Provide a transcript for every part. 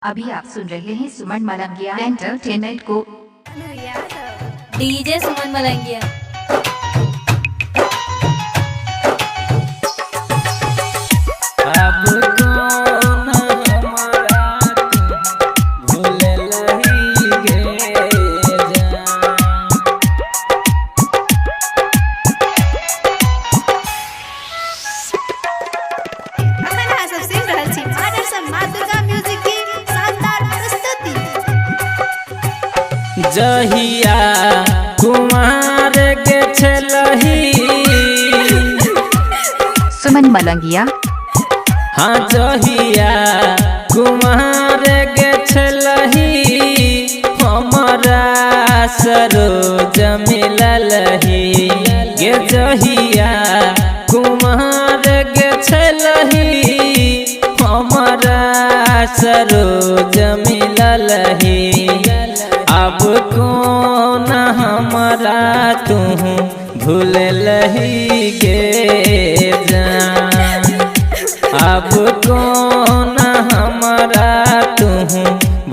अभी आप सुन रहे हैं सुमन मलंगिया एंटरटेनमेंट को। डीजे सुमन मलंगिया। जहिया कुमार के छलही सुमन मलंगिया। हाँ जहिया कुमार के छलही हमारा सरोज मिललही गे जहिया कुमार के छलही हमारा सरोज मिललही अब कौन हमारा तू भूल लही गे जान अब कौन हमारा तू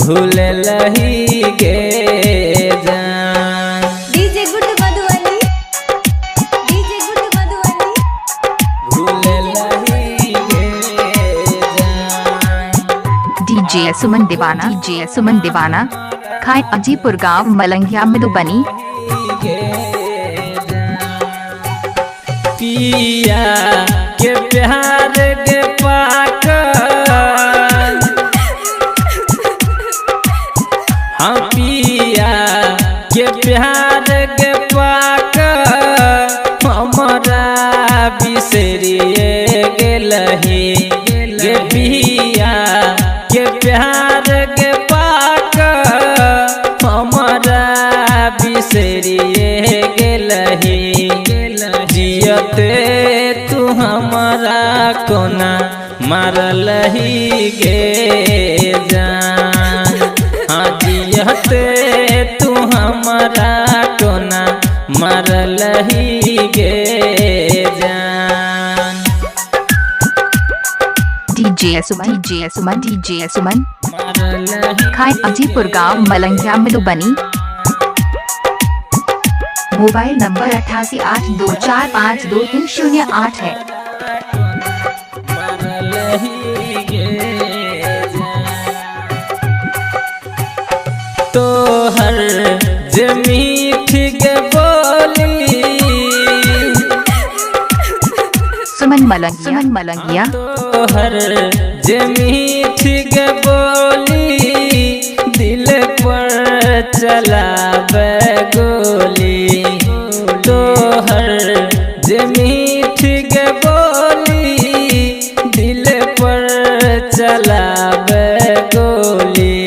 भूल लही गे जान। DJ good Madhubani, DJ good Madhubani. भूल लही गे जान। डीजे सुमन दीवाना, डीजे सुमन दीवाना। खाए अजीपुर गांव मलंगिया मधुबनी। पिया के प्यार के पाक हाँ पिया के प्यार के पाक हमारा बिसरिए गेलही गे पिया के प्यार के पाक हमारा बिसरिए गेलही जियते तू हमारा कोना मारलही गे जान हाँ जियते तू हमारा कोना मारलही गे जान। DJ Suman, DJ Suman, DJ सुमन। मारलही खाए अजीपुर गांव मलंगिया मधुबनी। मोबाइल नंबर 8882452308 है। तो हर जमीठ के बोली सुमन मलंगिया, सुमन मलंगिया। तो हर जमीठ के बोली दिल पर चलावे गोली तो हर जमीठ के बोली दिल पर चलावे गोली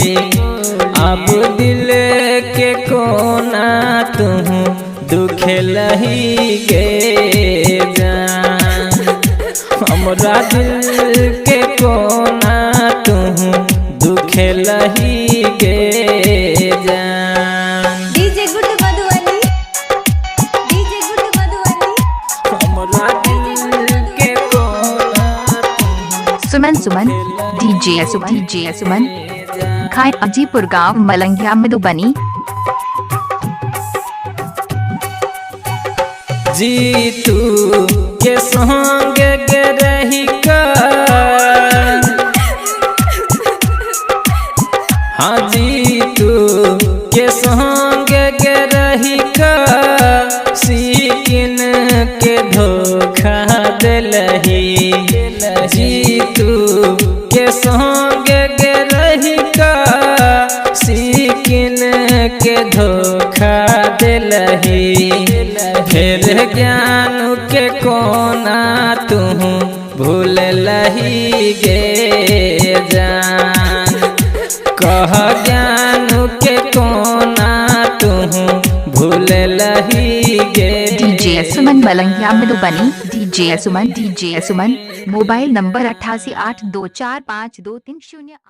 अब दिल के कोना तू दुख लही गे जान हमरा दिल के कोना तू दुख लही गे जान। DJ good Madhubani, DJ good Madhubani. हमरा दिल के कोना सुमन सुमन, डीजे सुमन, डीजे सुमन। खाए अजीपुर गांव मलंगिया मधुबनी। जीतू के संग गे रही हाँ जीतू के संग गे रही सीकिन के धोखा दिलही जीतू के संग गे रही सीकिन के धोखा दिलही फिर ज्ञान के कोना तू भूल लही गे जान कह ज्ञान के कोना तू भूल लही गे। DJ Suman Malangiya Madhubani, DJ Suman, DJ Suman. Mobile number 8882452308।